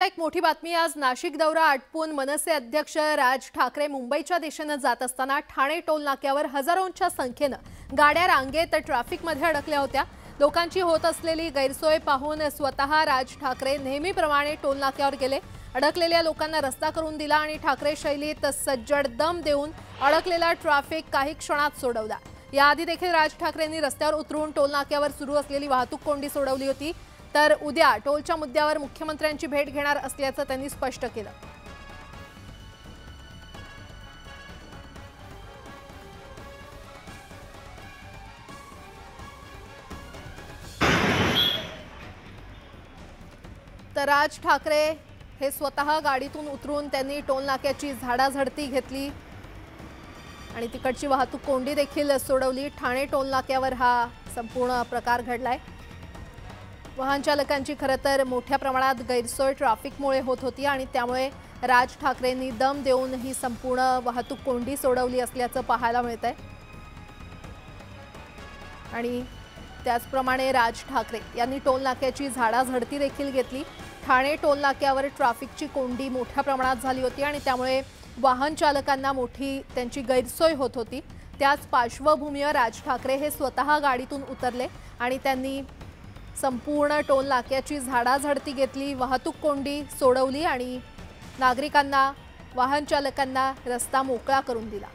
एक मोठी बातमी। आज नाशिक दौरा आटपून मनसे अध्यक्ष राज ठाकरे मुंबईच्या दिशेने जात असताना ठाणे टोल नाक्यावर हजारोंच्या संख्येने गाड्या रांगेत ट्रॅफिकमध्ये अडकल्या होत्या। लोकांची होत असलेली गैरसोय पाहून स्वतः राज ठाकरे नेहमीप्रमाणे टोल नाक्यावर गेले। अडकलेल्या लोकांना रस्ता करून दिला आणि ठाकरे शैलीत सज्जड दम देऊन अडकलेला ट्रॅफिक काही क्षणात सोडवला। याआधी देखील राज ठाकरेंनी रस्त्यावर उतरून टोल नाक्यावर सुरू असलेली वाहतूक कोंडी सोडवली होती। तर उद्या टोलच्या मुद्द्यावर मुख्यमंत्र्यांची भेट घेणार असल्याचं त्यांनी स्पष्ट केलं। तर राज ठाकरे हे स्वतः गाडीतून उतरून त्यांनी टोल नाक्याची झाडाझडती घेतली आणि तिकडची वाहतूक कोंडी देखील सोडवली। ठाणे टोल नाक्यावर हा संपूर्ण प्रकार घडलाय। वाहन चालकांची खरं तर मोठ्या प्रमाणात गैरसोय ट्रॅफिकमुळे होत होती आणि त्यामुळे राज ठाकरेंनी दम देऊन ही संपूर्ण वाहतूक कोंडी सोडवली असल्याचं पाहायला मिळतंय। आणि त्याचप्रमाणे राज ठाकरे यांनी टोल नाक्याची झाडाझडती देखील घेतली। ठाणे टोल नाक्यावर ट्रॅफिकची कोंडी मोठ्या प्रमाणात झाली होती आणि त्यामुळे वाहन चालकांना मोठी त्यांची गैरसोय होत होती। त्याच पार्श्वभूमीवर राज ठाकरे हे स्वतः गाडीतून उतरले आणि त्यांनी संपूर्ण टोल नाक्याची झाडाझडती घेतली, वाहतूक कोंडी सोडवली आणि नागरिकांना वाहन चालकांना रस्ता मोकळा करून दिला।